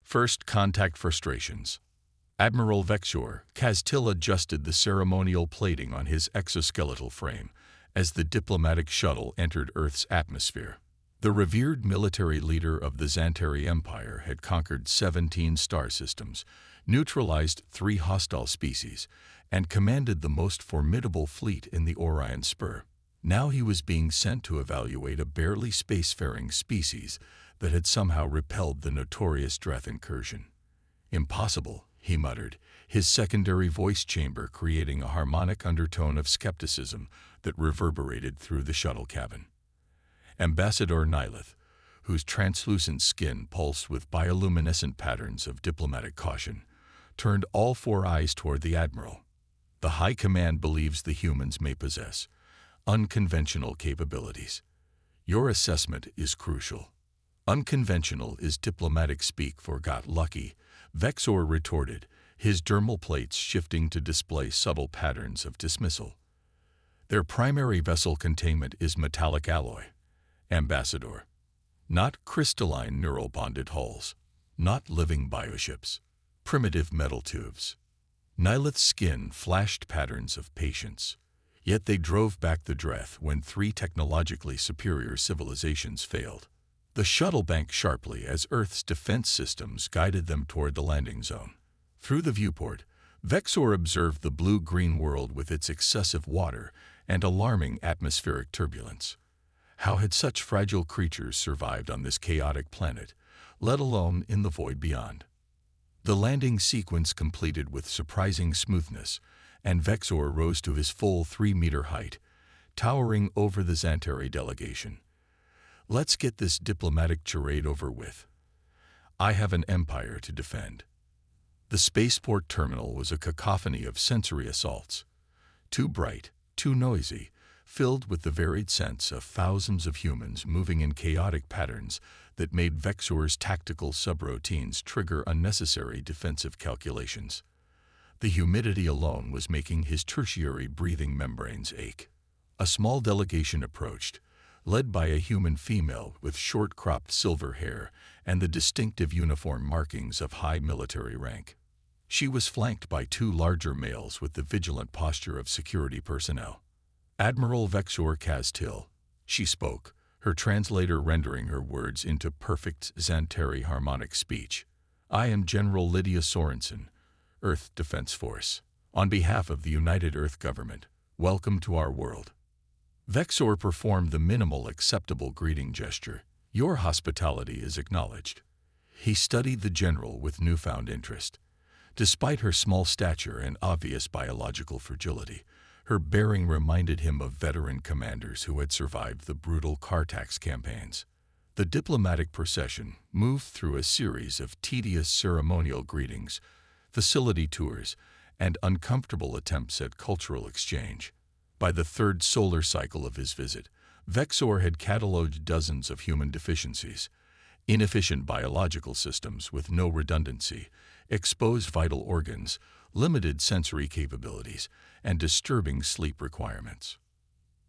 First contact frustrations. Admiral Vexor Castil adjusted the ceremonial plating on his exoskeletal frame as the diplomatic shuttle entered Earth's atmosphere. The revered military leader of the Xanteri Empire had conquered 17 star systems, neutralized 3 hostile species, and commanded the most formidable fleet in the Orion Spur. Now he was being sent to evaluate a barely spacefaring species that had somehow repelled the notorious Dreth incursion. "Impossible," he muttered, his secondary voice chamber creating a harmonic undertone of skepticism that reverberated through the shuttle cabin. Ambassador Nilith, whose translucent skin pulsed with bioluminescent patterns of diplomatic caution, turned all 4 eyes toward the Admiral. "The High Command believes the humans may possess unconventional capabilities. Your assessment is crucial." "Unconventional is diplomatic speak for got lucky," Vexor retorted, his dermal plates shifting to display subtle patterns of dismissal. "Their primary vessel containment is metallic alloy, Ambassador. Not crystalline neural-bonded hulls, not living bioships, primitive metal tubes." Nilith's skin flashed patterns of patience. Yet they drove back the Dreth when 3 technologically superior civilizations failed. The shuttle banked sharply as Earth's defense systems guided them toward the landing zone. Through the viewport, Vexor observed the blue-green world with its excessive water and alarming atmospheric turbulence. How had such fragile creatures survived on this chaotic planet, let alone in the void beyond? The landing sequence completed with surprising smoothness, and Vexor rose to his full 3-meter height, towering over the Xanteri delegation. "Let's get this diplomatic charade over with. I have an empire to defend." The spaceport terminal was a cacophony of sensory assaults. Too bright, too noisy, filled with the varied sense of thousands of humans moving in chaotic patterns that made Vexor's tactical subroutines trigger unnecessary defensive calculations. The humidity alone was making his tertiary breathing membranes ache. A small delegation approached, led by a human female with short-cropped silver hair and the distinctive uniform markings of high military rank. She was flanked by 2 larger males with the vigilant posture of security personnel. "Admiral Vexor Castil," she spoke, her translator rendering her words into perfect Xanteri harmonic speech. "I am General Lydia Sorensen, Earth Defense Force. On behalf of the United Earth Government, welcome to our world." Vexor performed the minimal acceptable greeting gesture. "Your hospitality is acknowledged." He studied the general with newfound interest. Despite her small stature and obvious biological fragility, her bearing reminded him of veteran commanders who had survived the brutal Cartax campaigns. The diplomatic procession moved through a series of tedious ceremonial greetings, facility tours, and uncomfortable attempts at cultural exchange. By the 3rd solar cycle of his visit, Vexor had cataloged dozens of human deficiencies: inefficient biological systems with no redundancy, exposed vital organs, limited sensory capabilities, and disturbing sleep requirements.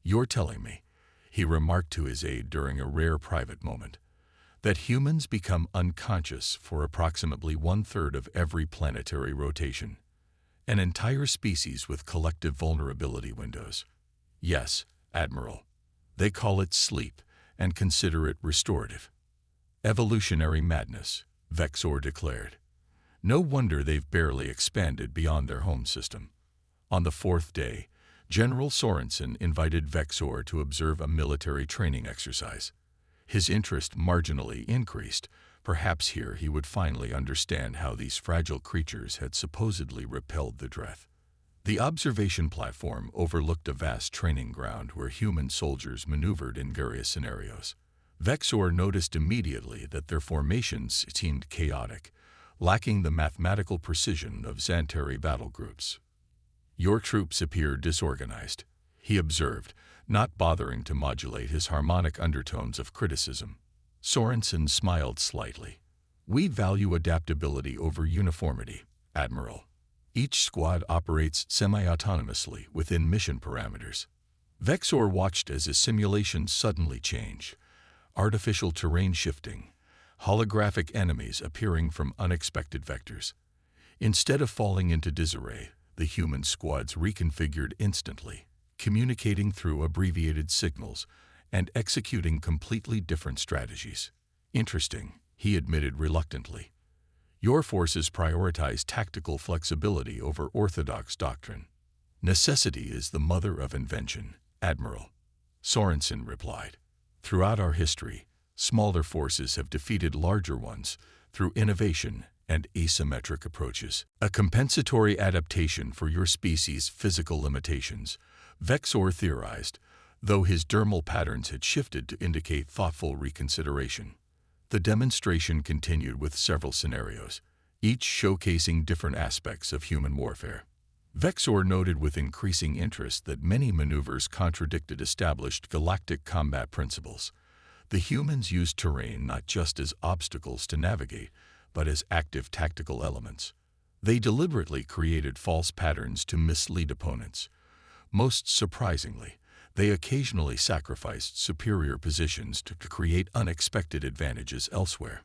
"You're telling me," he remarked to his aide during a rare private moment, "that humans become unconscious for approximately 1/3 of every planetary rotation. An entire species with collective vulnerability windows." "Yes, Admiral. They call it sleep and consider it restorative." "Evolutionary madness," Vexor declared. "No wonder they've barely expanded beyond their home system." On the 4th day, General Sorensen invited Vexor to observe a military training exercise. His interest marginally increased. Perhaps here he would finally understand how these fragile creatures had supposedly repelled the Dreth. The observation platform overlooked a vast training ground where human soldiers maneuvered in various scenarios. Vexor noticed immediately that their formations seemed chaotic, lacking the mathematical precision of Xanteri battle groups. "Your troops appear disorganized," he observed, not bothering to modulate his harmonic undertones of criticism. Sorensen smiled slightly. "We value adaptability over uniformity, Admiral. Each squad operates semi-autonomously within mission parameters." Vexor watched as his simulation suddenly changed. Artificial terrain shifting, holographic enemies appearing from unexpected vectors. Instead of falling into disarray, the human squads reconfigured instantly, communicating through abbreviated signals and executing completely different strategies. Interesting, he admitted reluctantly. Your forces prioritize tactical flexibility over orthodox doctrine. Necessity is the mother of invention, Admiral. Sorensen replied. Throughout our history, smaller forces have defeated larger ones through innovation and asymmetric approaches. A compensatory adaptation for your species' physical limitations, Vexor theorized, though his dermal patterns had shifted to indicate thoughtful reconsideration. The demonstration continued with several scenarios, each showcasing different aspects of human warfare. Vexor noted with increasing interest that many maneuvers contradicted established galactic combat principles. The humans used terrain not just as obstacles to navigate, but as active tactical elements. They deliberately created false patterns to mislead opponents. Most surprisingly, they occasionally sacrificed superior positions to create unexpected advantages elsewhere.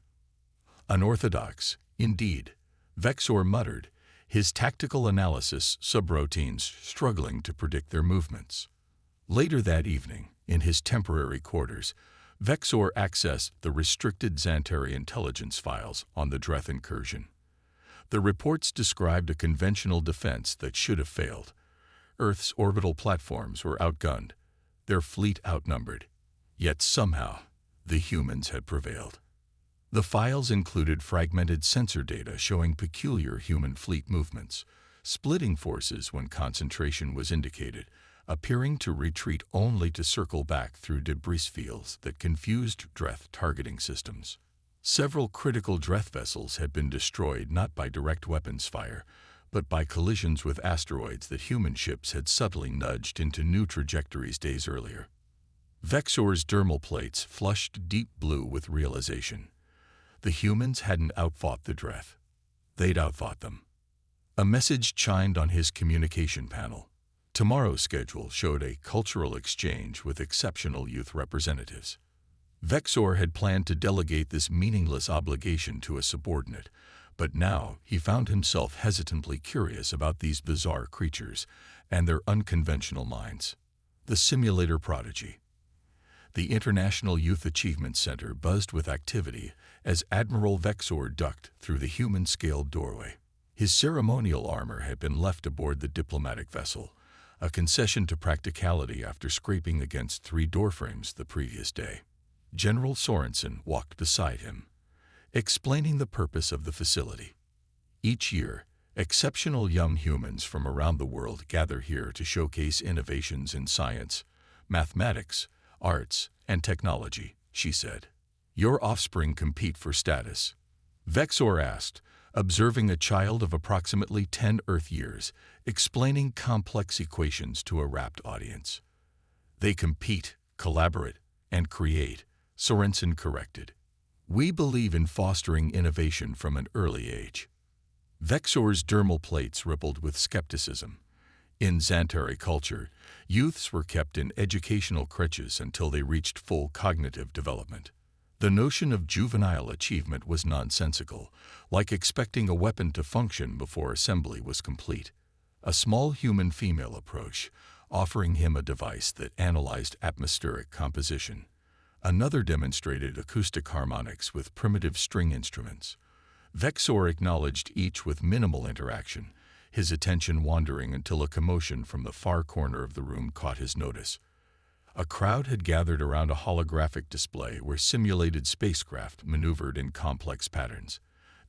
Unorthodox, indeed, Vexor muttered, his tactical analysis subroutines struggling to predict their movements. Later that evening, in his temporary quarters, Vexor accessed the restricted Xantari intelligence files on the Dreth incursion. The reports described a conventional defense that should have failed. Earth's orbital platforms were outgunned, their fleet outnumbered, yet somehow the humans had prevailed. The files included fragmented sensor data showing peculiar human fleet movements, splitting forces when concentration was indicated, appearing to retreat only to circle back through debris fields that confused Dreth targeting systems. Several critical Dreth vessels had been destroyed not by direct weapons fire, but by collisions with asteroids that human ships had subtly nudged into new trajectories days earlier. Vexor's dermal plates flushed deep blue with realization. The humans hadn't outfought the Dreth. They'd outfought them. A message chimed on his communication panel. Tomorrow's schedule showed a cultural exchange with exceptional youth representatives. Vexor had planned to delegate this meaningless obligation to a subordinate, but now he found himself hesitantly curious about these bizarre creatures and their unconventional minds. The simulator prodigy. The International Youth Achievement Center buzzed with activity as Admiral Vexor ducked through the human-scaled doorway. His ceremonial armor had been left aboard the diplomatic vessel, a concession to practicality after scraping against 3 doorframes the previous day. General Sorensen walked beside him, explaining the purpose of the facility. Each year, exceptional young humans from around the world gather here to showcase innovations in science, mathematics, arts, and technology, she said. Your offspring compete for status? Vexor asked, observing a child of approximately 10 Earth years, explaining complex equations to a rapt audience. They compete, collaborate, and create, Sorensen corrected. We believe in fostering innovation from an early age. Vexor's dermal plates rippled with skepticism. In Xantari culture, youths were kept in educational crutches until they reached full cognitive development. The notion of juvenile achievement was nonsensical, like expecting a weapon to function before assembly was complete. A small human female approach, offering him a device that analyzed atmospheric composition. Another demonstrated acoustic harmonics with primitive string instruments. Vexor acknowledged each with minimal interaction, his attention wandering until a commotion from the far corner of the room caught his notice. A crowd had gathered around a holographic display where simulated spacecraft maneuvered in complex patterns.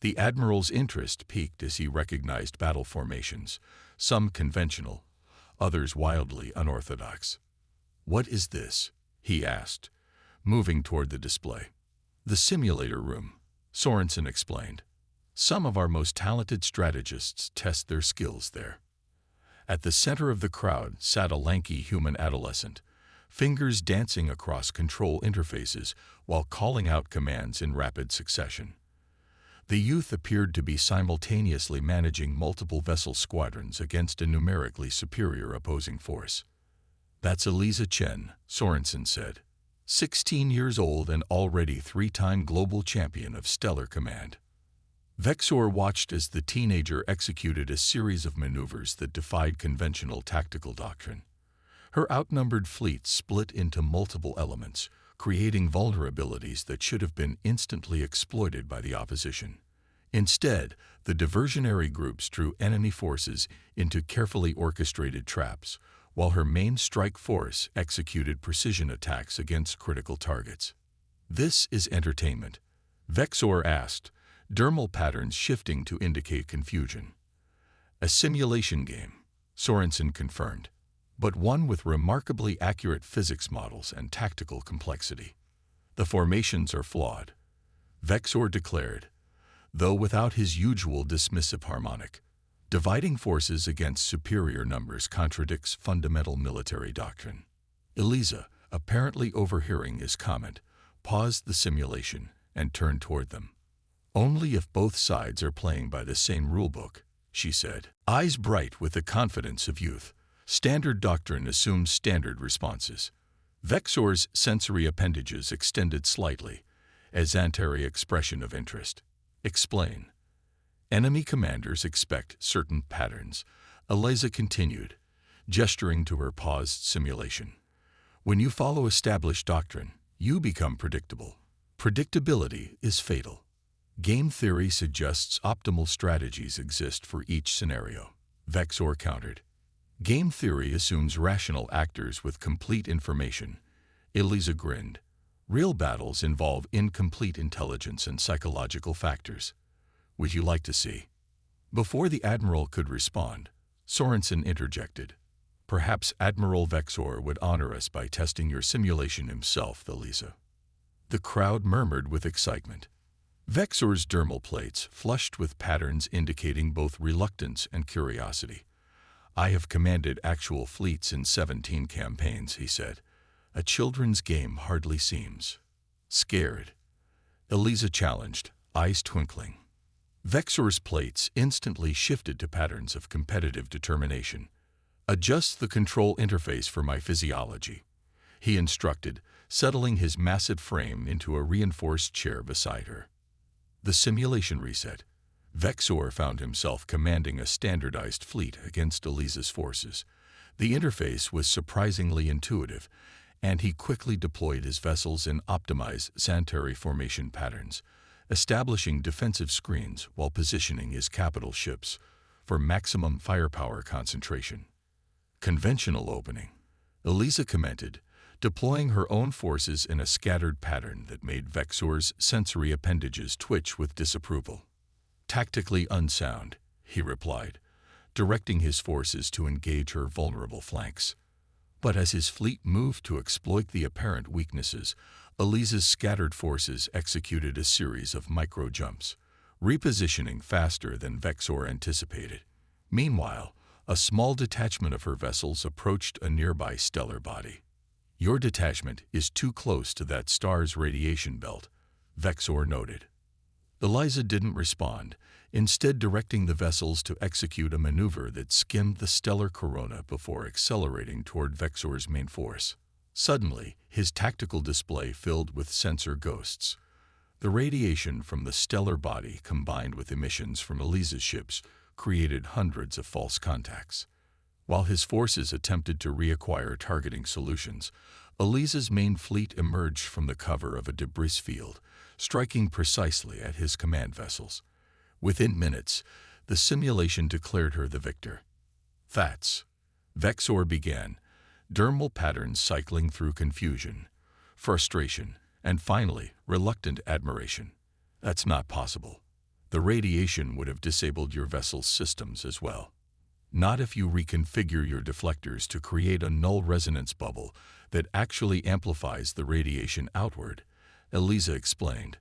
The Admiral's interest peaked as he recognized battle formations, some conventional, others wildly unorthodox. "What is this?" he asked, moving toward the display. "The simulator room," Sorensen explained. "Some of our most talented strategists test their skills there." At the center of the crowd sat a lanky human adolescent, fingers dancing across control interfaces while calling out commands in rapid succession. The youth appeared to be simultaneously managing multiple vessel squadrons against a numerically superior opposing force. "That's Eliza Chen," Sorensen said. 16 years old and already 3-time global champion of stellar command. Vexor watched as the teenager executed a series of maneuvers that defied conventional tactical doctrine. Her outnumbered fleet split into multiple elements, creating vulnerabilities that should have been instantly exploited by the opposition. Instead, the diversionary groups drew enemy forces into carefully orchestrated traps, while her main strike force executed precision attacks against critical targets. "This is entertainment," Vexor asked, dermal patterns shifting to indicate confusion. "A simulation game," Sorensen confirmed, "but one with remarkably accurate physics models and tactical complexity." "The formations are flawed," Vexor declared, though without his usual dismissive harmonic. "Dividing forces against superior numbers contradicts fundamental military doctrine." Eliza, apparently overhearing his comment, paused the simulation and turned toward them. "Only if both sides are playing by the same rulebook," she said. Eyes bright with the confidence of youth, standard doctrine assumes standard responses. Vexor's sensory appendages extended slightly, a Xantari expression of interest. "Explain." "Enemy commanders expect certain patterns," Eliza continued, gesturing to her paused simulation. "When you follow established doctrine, you become predictable. Predictability is fatal. Game theory suggests optimal strategies exist for each scenario," Vexor countered. "Game theory assumes rational actors with complete information," Eliza grinned. "Real battles involve incomplete intelligence and psychological factors. Would you like to see?" Before the Admiral could respond, Sorensen interjected. "Perhaps Admiral Vexor would honor us by testing your simulation himself, Eliza." The crowd murmured with excitement. Vexor's dermal plates flushed with patterns indicating both reluctance and curiosity. "I have commanded actual fleets in 17 campaigns," he said. "A children's game hardly seems." "Scared?" Eliza challenged, eyes twinkling. Vexor's plates instantly shifted to patterns of competitive determination. "Adjust the control interface for my physiology," he instructed, settling his massive frame into a reinforced chair beside her. The simulation reset. Vexor found himself commanding a standardized fleet against Eliza's forces. The interface was surprisingly intuitive, and he quickly deployed his vessels in optimized Xantari formation patterns, establishing defensive screens while positioning his capital ships for maximum firepower concentration. "Conventional opening," Eliza commented, deploying her own forces in a scattered pattern that made Vexor's sensory appendages twitch with disapproval. "Tactically unsound," he replied, directing his forces to engage her vulnerable flanks. But as his fleet moved to exploit the apparent weaknesses, Eliza's scattered forces executed a series of micro-jumps, repositioning faster than Vexor anticipated. Meanwhile, a small detachment of her vessels approached a nearby stellar body. "Your detachment is too close to that star's radiation belt," Vexor noted. Eliza didn't respond, instead directing the vessels to execute a maneuver that skimmed the stellar corona before accelerating toward Vexor's main force. Suddenly, his tactical display filled with sensor ghosts. The radiation from the stellar body combined with emissions from Eliza's ships created hundreds of false contacts. While his forces attempted to reacquire targeting solutions, Eliza's main fleet emerged from the cover of a debris field, striking precisely at his command vessels. Within minutes, the simulation declared her the victor. "That's," Vexor began, dermal patterns cycling through confusion, frustration, and finally, reluctant admiration. "That's not possible. The radiation would have disabled your vessel's systems as well." "Not if you reconfigure your deflectors to create a null resonance bubble that actually amplifies the radiation outward," Eliza explained.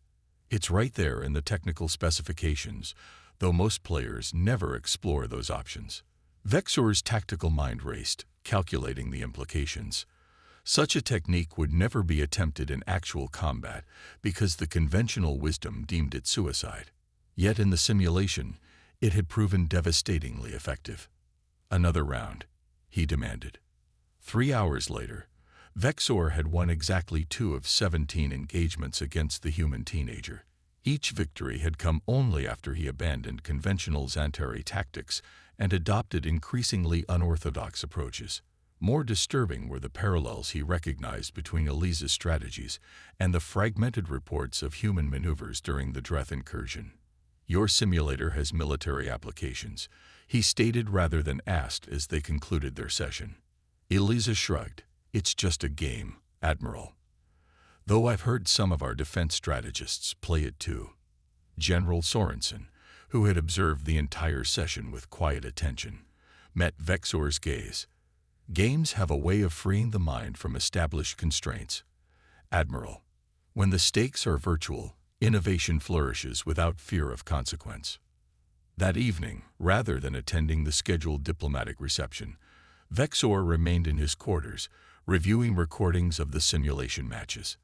"It's right there in the technical specifications, though most players never explore those options." Vexor's tactical mind raced, calculating the implications. Such a technique would never be attempted in actual combat because the conventional wisdom deemed it suicide. Yet in the simulation, it had proven devastatingly effective. "Another round," he demanded. 3 hours later, Vexor had won exactly 2 of 17 engagements against the human teenager. Each victory had come only after he abandoned conventional Xantari tactics and adopted increasingly unorthodox approaches. More disturbing were the parallels he recognized between Eliza's strategies and the fragmented reports of human maneuvers during the Dreth incursion. "Your simulator has military applications," he stated rather than asked as they concluded their session. Eliza shrugged. "It's just a game, Admiral. Though I've heard some of our defense strategists play it too." General Sorensen, who had observed the entire session with quiet attention, met Vexor's gaze. "Games have a way of freeing the mind from established constraints, Admiral. When the stakes are virtual, innovation flourishes without fear of consequence." That evening, rather than attending the scheduled diplomatic reception, Vexor remained in his quarters, reviewing recordings of the simulation matches.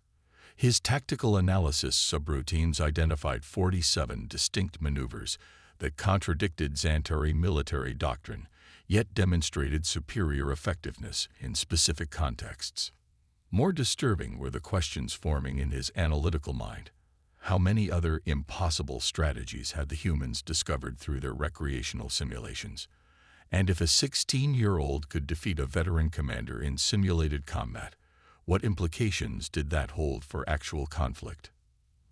His tactical analysis subroutines identified 47 distinct maneuvers that contradicted Xantari military doctrine, yet demonstrated superior effectiveness in specific contexts. More disturbing were the questions forming in his analytical mind. How many other impossible strategies had the humans discovered through their recreational simulations? And if a 16-year-old could defeat a veteran commander in simulated combat, what implications did that hold for actual conflict?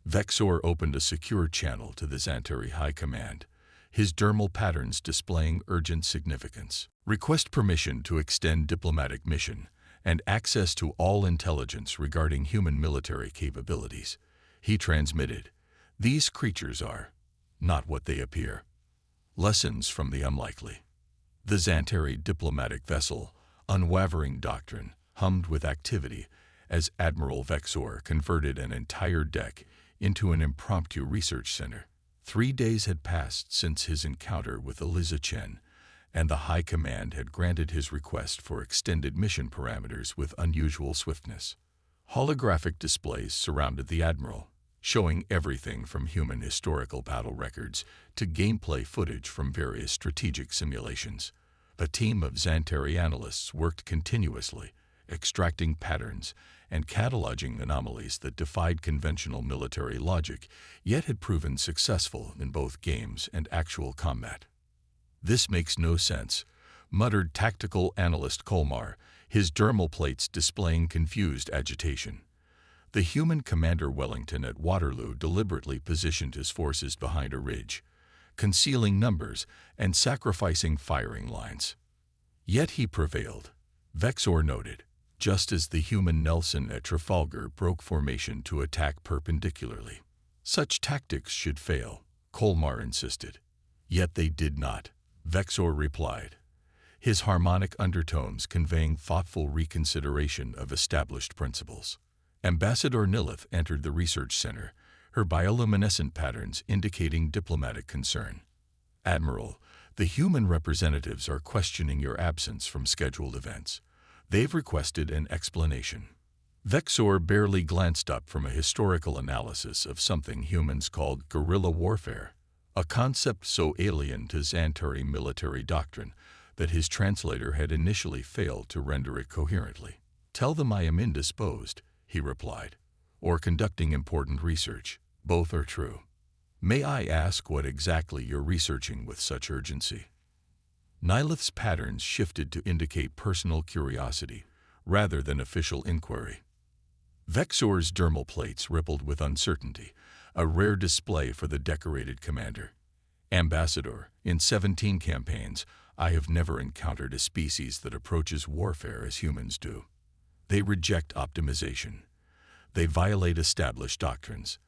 Vexor opened a secure channel to the Xantari High Command, his dermal patterns displaying urgent significance. "Request permission to extend diplomatic mission and access to all intelligence regarding human military capabilities," he transmitted. "These creatures are not what they appear." Lessons from the unlikely. The Xantari diplomatic vessel, unwavering doctrine, hummed with activity as Admiral Vexor converted an entire deck into an impromptu research center. 3 days had passed since his encounter with Eliza Chen, and the High Command had granted his request for extended mission parameters with unusual swiftness. Holographic displays surrounded the Admiral, showing everything from human historical battle records to gameplay footage from various strategic simulations. A team of Xantari analysts worked continuously, extracting patterns and cataloging anomalies that defied conventional military logic, yet had proven successful in both games and actual combat. "This makes no sense," muttered tactical analyst Colmar, his dermal plates displaying confused agitation. The human commander Wellington at Waterloo deliberately positioned his forces behind a ridge, concealing numbers and sacrificing firing lines. Yet he prevailed, Vexor noted, just as the human Nelson at Trafalgar broke formation to attack perpendicularly. "Such tactics should fail," Colmar insisted. "Yet they did not," Vexor replied, his harmonic undertones conveying thoughtful reconsideration of established principles. Ambassador Nilith entered the research center, her bioluminescent patterns indicating diplomatic concern. "Admiral, the human representatives are questioning your absence from scheduled events. They've requested an explanation." Vexor barely glanced up from a historical analysis of something humans called guerrilla warfare, a concept so alien to Xantari military doctrine that his translator had initially failed to render it coherently. "Tell them I am indisposed," he replied, "or conducting important research. Both are true." "May I ask what exactly you're researching with such urgency?" Nilith's patterns shifted to indicate personal curiosity rather than official inquiry. Vexor's dermal plates rippled with uncertainty, a rare display for the decorated commander. "Ambassador, in 17 campaigns, I have never encountered a species that approaches warfare as humans do. They reject optimization. They violate established doctrines.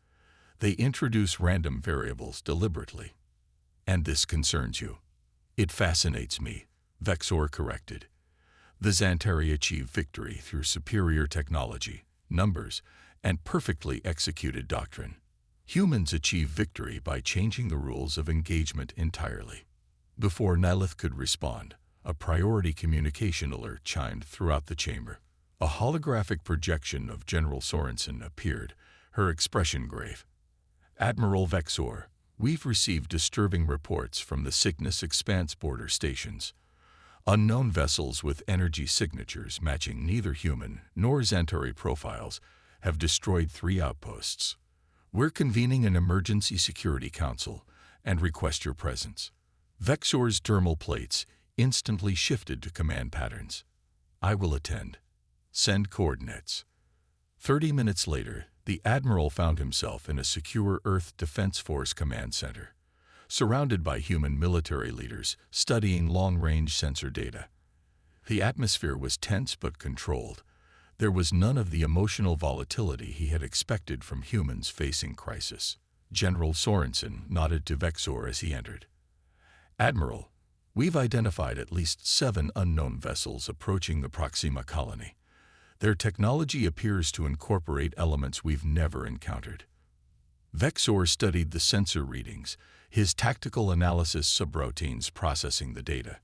They introduce random variables deliberately. And this concerns you." "It fascinates me," Vexor corrected. "The Xantari achieve victory through superior technology, numbers, and perfectly executed doctrine. Humans achieve victory by changing the rules of engagement entirely." Before Nilith could respond, a priority communication alert chimed throughout the chamber. A holographic projection of General Sorensen appeared, her expression grave. "Admiral Vexor, we've received disturbing reports from the Cygnus Expanse border stations. Unknown vessels with energy signatures matching neither human nor Xantari profiles have destroyed 3 outposts. We're convening an emergency security council and request your presence. Vexor's thermal plates instantly shifted to command patterns. I will attend. Send coordinates. 30 minutes later, the Admiral found himself in a secure Earth Defense Force command center, surrounded by human military leaders studying long-range sensor data. The atmosphere was tense but controlled. There was none of the emotional volatility he had expected from humans facing crisis. General Sorensen nodded to Vexor as he entered. Admiral, we've identified at least 7 unknown vessels approaching the Proxima colony. Their technology appears to incorporate elements we've never encountered. Vexor studied the sensor readings, his tactical analysis subroutines processing the data.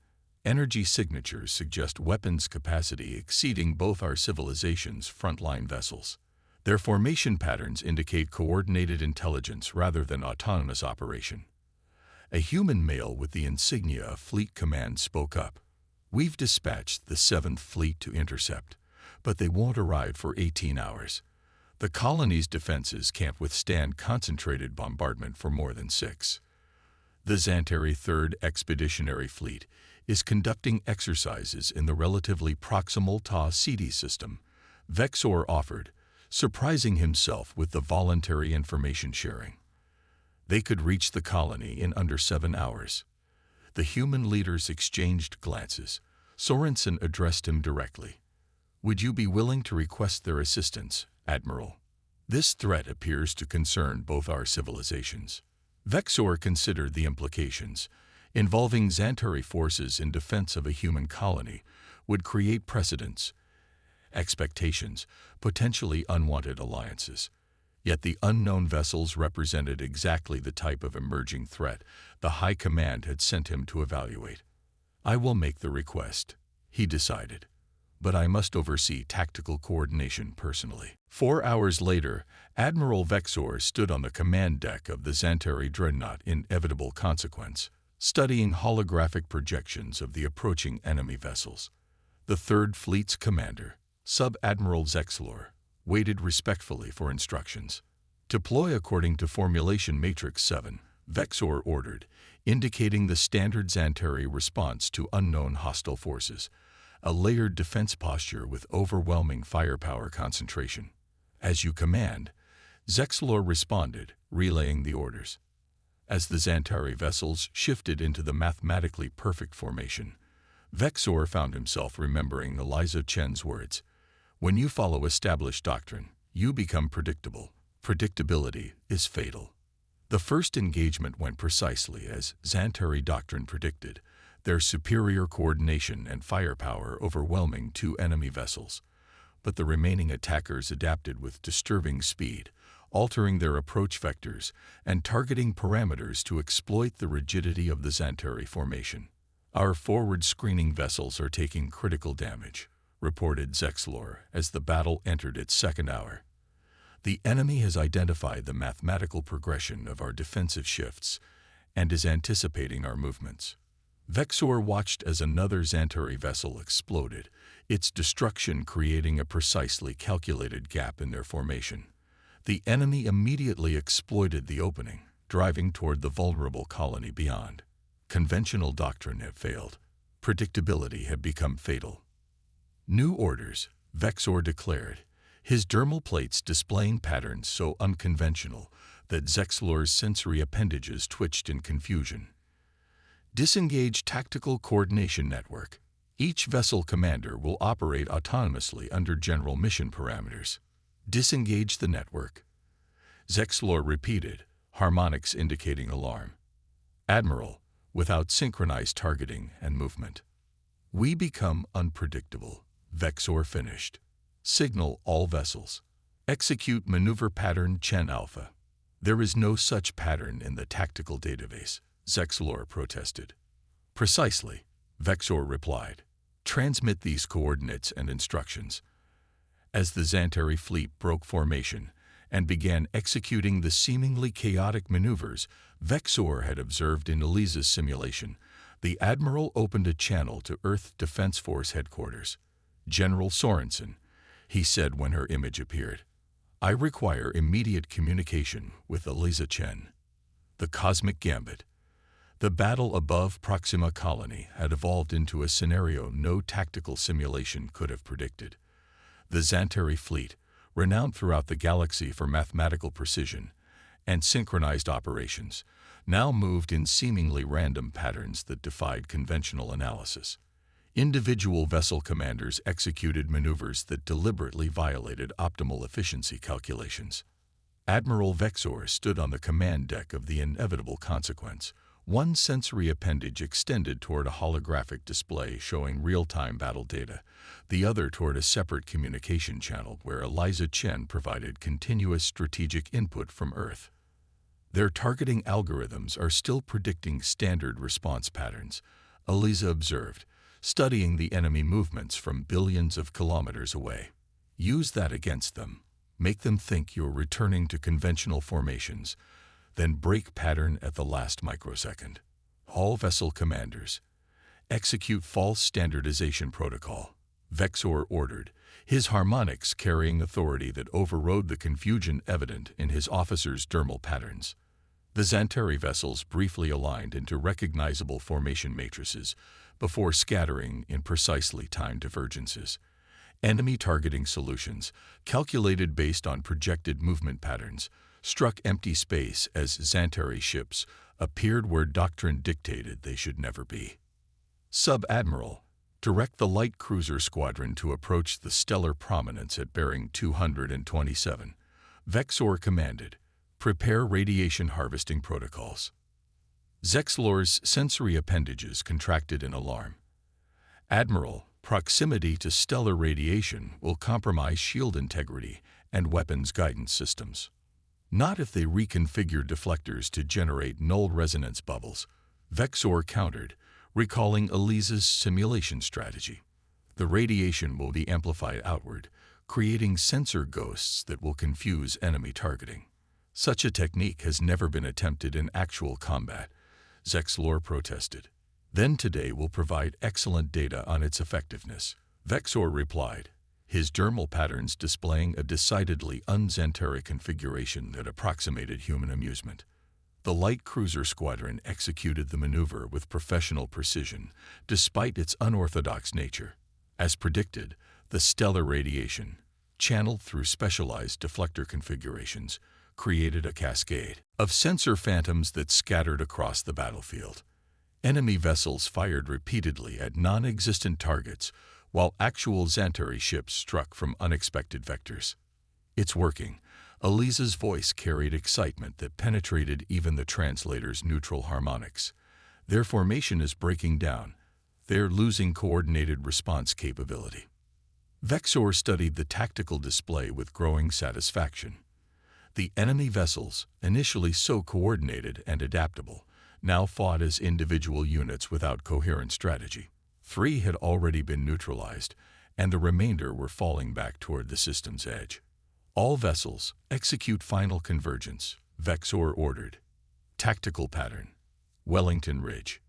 Energy signatures suggest weapons capacity exceeding both our civilization's frontline vessels. Their formation patterns indicate coordinated intelligence rather than autonomous operation. A human male with the insignia of Fleet Command spoke up. We've dispatched the 7th Fleet to intercept, but they won't arrive for 18 hours. The colony's defenses can't withstand concentrated bombardment for more than 6. The Xantari 3rd Expeditionary Fleet is conducting exercises in the relatively proximal Ta-Ceti system, Vexor offered, surprising himself with the voluntary information sharing. They could reach the colony in under 7 hours. The human leaders exchanged glances. Sorensen addressed him directly. Would you be willing to request their assistance, Admiral? This threat appears to concern both our civilizations. Vexor considered the implications. Involving Xantari forces in defense of a human colony would create precedents, expectations, potentially unwanted alliances. Yet the unknown vessels represented exactly the type of emerging threat the High Command had sent him to evaluate. I will make the request, he decided, but I must oversee tactical coordination personally. 4 hours later, Admiral Vexor stood on the command deck of the Xantari dreadnought Inevitable Consequence, studying holographic projections of the approaching enemy vessels. The 3rd Fleet's commander, Sub-Admiral Zexlor, waited respectfully for instructions. Deploy according to Formulation Matrix 7, Vexor ordered, indicating the standard Xantari response to unknown hostile forces, a layered defense posture with overwhelming firepower concentration. As you command, Zexlor responded, relaying the orders. As the Xantari vessels shifted into the mathematically perfect formation, Vexor found himself remembering Eliza Chen's words, "When you follow established doctrine, you become predictable. Predictability is fatal." The first engagement went precisely as Xantari doctrine predicted, their superior coordination and firepower overwhelming 2 enemy vessels. But the remaining attackers adapted with disturbing speed, altering their approach vectors and targeting parameters to exploit the rigidity of the Xantari formation. Our forward screening vessels are taking critical damage, reported Zexlor as the battle entered its 2nd hour. The enemy has identified the mathematical progression of our defensive shifts and is anticipating our movements. Vexor watched as another Xantari vessel exploded, its destruction creating a precisely calculated gap in their formation. The enemy immediately exploited the opening, driving toward the vulnerable colony beyond. Conventional doctrine had failed. Predictability had become fatal. New orders, Vexor declared, his dermal plates displaying patterns so unconventional that Zexlor's sensory appendages twitched in confusion. Disengage Tactical Coordination Network. Each vessel commander will operate autonomously under general mission parameters. Disengage the network. Zexlor repeated, harmonics indicating alarm. Admiral, without synchronized targeting and movement. We become unpredictable, Vexor finished. Signal all vessels. Execute maneuver pattern Chen Alpha. There is no such pattern in the tactical database, Zexlor protested. Precisely, Vexor replied. Transmit these coordinates and instructions. As the Xantari fleet broke formation and began executing the seemingly chaotic maneuvers Vexor had observed in Eliza's simulation, The Admiral opened a channel to Earth Defense Force headquarters. "General Sorensen," he said when her image appeared, "I require immediate communication with Eliza Chen." The Cosmic Gambit. The battle above Proxima Colony had evolved into a scenario no tactical simulation could have predicted. The Xantari fleet, renowned throughout the galaxy for mathematical precision and synchronized operations, now moved in seemingly random patterns that defied conventional analysis. Individual vessel commanders executed maneuvers that deliberately violated optimal efficiency calculations. Admiral Vexor stood on the command deck of the Inevitable Consequence, one sensory appendage extended toward a holographic display showing real-time battle data, the other toward a separate communication channel where Eliza Chen provided continuous strategic input from Earth. "Their targeting algorithms are still predicting standard response patterns," Eliza observed, studying the enemy movements from billions of kilometers away. "Use that against them. Make them think you're returning to conventional formations, then break pattern at the last microsecond. All vessel commanders, execute false standardization protocol," Vexor ordered, his harmonics carrying authority that overrode the confusion evident in his officers' dermal patterns. The Xantari vessels briefly aligned into recognizable formation matrices before scattering in precisely timed divergences. Enemy targeting solutions, calculated based on projected movement patterns, struck empty space as Xantari ships appeared where doctrine dictated they should never be. "Sub-Admiral, direct the light cruiser squadron to approach the stellar prominence at bearing 227, Vexor commanded. "Prepare radiation harvesting protocols." Zexlor's sensory appendages contracted in alarm. "Admiral, proximity to stellar radiation will compromise shield integrity and weapons guidance systems." "Not if they reconfigure deflectors to generate null resonance bubbles," Vexor countered, recalling Eliza's simulation strategy. "The radiation will be amplified outward, creating sensor ghosts that will confuse enemy targeting." "Such a technique has never been attempted in actual combat," Zexlor protested. "Then today will provide excellent data on its effectiveness," Vexor replied, his dermal patterns displaying a decidedly un-Xantari configuration that approximated human amusement. The light cruiser squadron executed the maneuver with professional precision, despite its unorthodox nature. As predicted, the stellar radiation, channeled through specialized deflector configurations, created a cascade of sensor phantoms that scattered across the battlefield. Enemy vessels fired repeatedly at non-existent targets, while actual Xantari ships struck from unexpected vectors. "It's working." Eliza's voice carried excitement that penetrated even the translator's neutral harmonics. "Their formation is breaking down. They're losing coordinated response capability." Vexor studied the tactical display with growing satisfaction. The enemy vessels, initially so coordinated and adaptable, now fought as individual units without coherent strategy. 3 had already been neutralized, and the remainder were falling back toward the system's edge. "All vessels, execute final convergence," Vexor ordered. Tactical pattern: Wellington Ridge.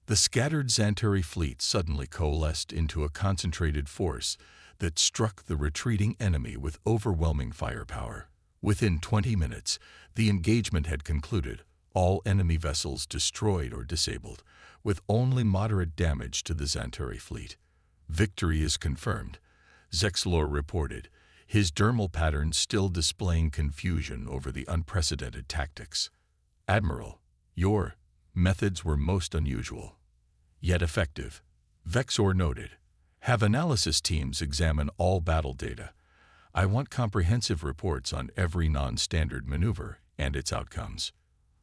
The scattered Xantari fleet suddenly coalesced into a concentrated force that struck the retreating enemy with overwhelming firepower. Within 20 minutes, the engagement had concluded, all enemy vessels destroyed or disabled, with only moderate damage to the Xantari fleet. "Victory is confirmed," Zexlor reported, his dermal patterns still displaying confusion over the unprecedented tactics. "Admiral, your methods were most unusual, yet effective," Vexor noted. "Have analysis teams examine all battle data. I want comprehensive reports on every non-standard maneuver and its outcomes."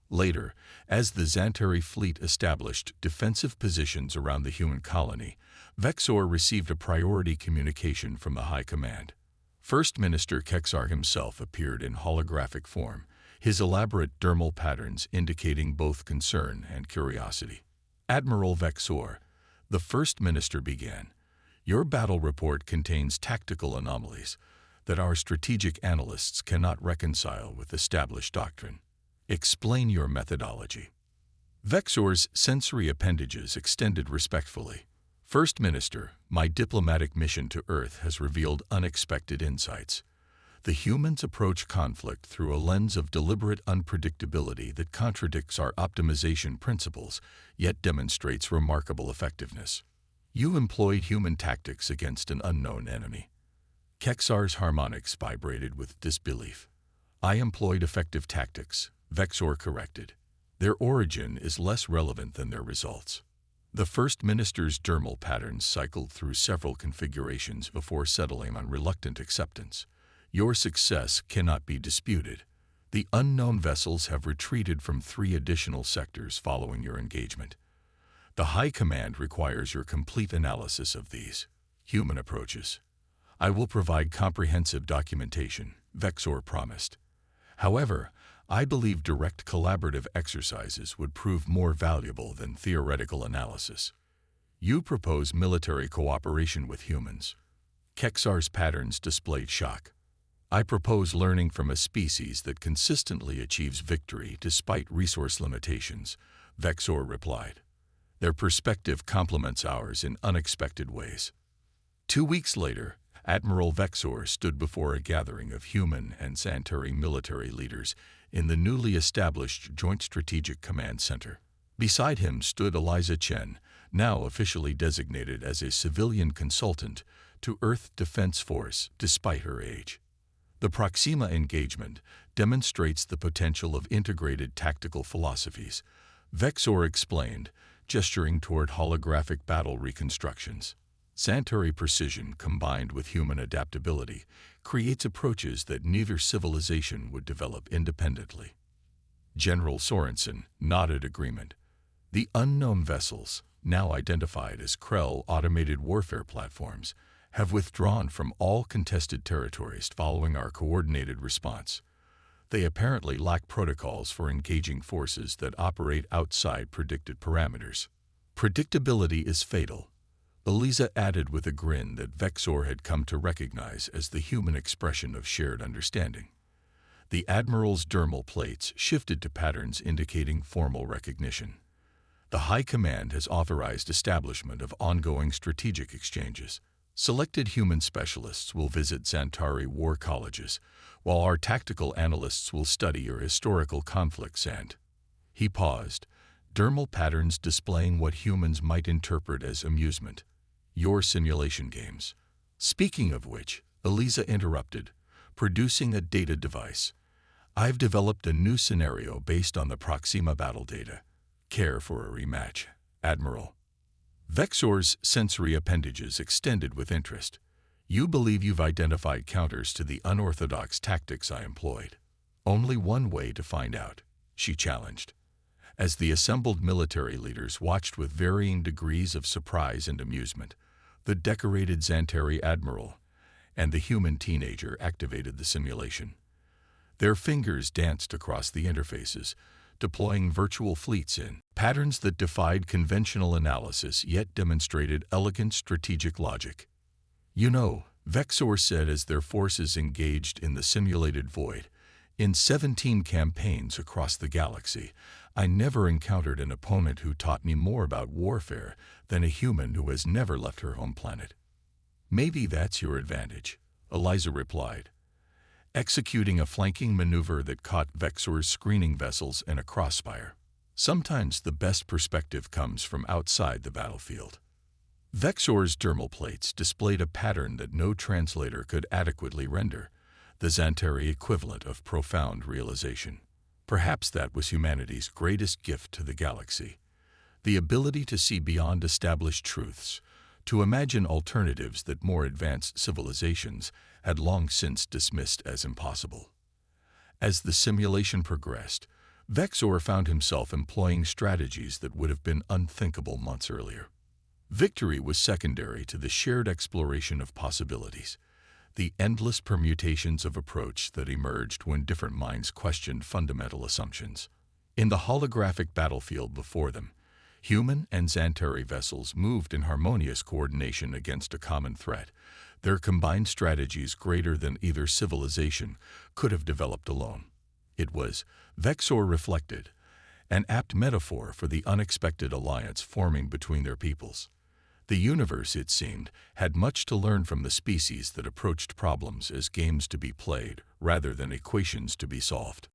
Later, as the Xantari fleet established defensive positions around the human colony, Vexor received a priority communication from the High Command. First Minister Kexar himself appeared in holographic form, his elaborate dermal patterns indicating both concern and curiosity. "Admiral Vexor," the First Minister began, "your battle report contains tactical anomalies that our strategic analysts cannot reconcile with established doctrine. Explain your methodology." Vexor's sensory appendages extended respectfully. First Minister, my diplomatic mission to Earth has revealed unexpected insights. The humans approach conflict through a lens of deliberate unpredictability that contradicts our optimization principles, yet demonstrates remarkable effectiveness. You employed human tactics against an unknown enemy. Kexar's harmonics vibrated with disbelief. I employed effective tactics, Vexor corrected. Their origin is less relevant than their results. The First Minister's dermal patterns cycled through several configurations before settling on reluctant acceptance. Your success cannot be disputed. The unknown vessels have retreated from 3 additional sectors following your engagement. The High Command requires your complete analysis of these human approaches. I will provide comprehensive documentation, Vexor promised. However, I believe direct collaborative exercises would prove more valuable than theoretical analysis. You propose military cooperation with humans. Kexar's patterns displayed shock. I propose learning from a species that consistently achieves victory despite resource limitations, Vexor replied. Their perspective complements ours in unexpected ways. 2 weeks later, Admiral Vexor stood before a gathering of human and Centauri military leaders in the newly established Joint Strategic Command Center. Beside him stood Eliza Chen, now officially designated as a civilian consultant to Earth Defense Force despite her age. The Proxima engagement demonstrates the potential of integrated tactical philosophies, Vexor explained, gesturing toward holographic battle reconstructions. Centauri precision combined with human adaptability creates approaches that neither civilization would develop independently. General Sorensen nodded agreement. The unknown vessels, now identified as Krell automated warfare platforms, have withdrawn from all contested territories following our coordinated response. They apparently lack protocols for engaging forces that operate outside predicted parameters. Predictability is fatal, Eliza added with a grin that Vexor had come to recognize as the human expression of shared understanding. The Admiral's dermal plates shifted to patterns indicating formal recognition. The High Command has authorized establishment of ongoing strategic exchanges. Selected human specialists will visit Centauri war colleges, while our tactical analysts will study your historical conflicts and... He paused, dermal patterns displaying what humans might interpret as amusement. Your simulation games. Speaking of which, Eliza interrupted, producing a data device. I've developed a new scenario based on the Proxima battle data. Care for a rematch, Admiral? Vexor's sensory appendages extended with interest. You believe you've identified counters to the unorthodox tactics I employed. Only one way to find out, she challenged. As the assembled military leaders watched with varying degrees of surprise and amusement, the decorated Centauri Admiral and the human teenager activated the simulation. Their fingers danced across the interfaces, deploying virtual fleets in patterns that defied conventional analysis yet demonstrated elegant strategic logic. You know, Vexor said as their forces engaged in the simulated void, in 17 campaigns across the galaxy, I never encountered an opponent who taught me more about warfare than a human who has never left her home planet. Maybe that's your advantage, Eliza replied, executing a flanking maneuver that caught Vexor's screening vessels in a crossfire. Sometimes the best perspective comes from outside the battlefield. Vexor's dermal plates displayed a pattern that no translator could adequately render, the Centauri equivalent of profound realization. Perhaps that was humanity's greatest gift to the galaxy, the ability to see beyond established truths, to imagine alternatives that more advanced civilizations had long since dismissed as impossible. As the simulation progressed, Vexor found himself employing strategies that would have been unthinkable months earlier. Victory was secondary to the shared exploration of possibilities, the endless permutations of approach that emerged when different minds questioned fundamental assumptions. In the holographic battlefield before them, human and Centauri vessels moved in harmonious coordination against a common threat, their combined strategies greater than either civilization could have developed alone. It was, Vexor reflected, an apt metaphor for the unexpected alliance forming between their peoples. The universe, it seemed, had much to learn from the species that approached problems as games to be played rather than equations to be solved.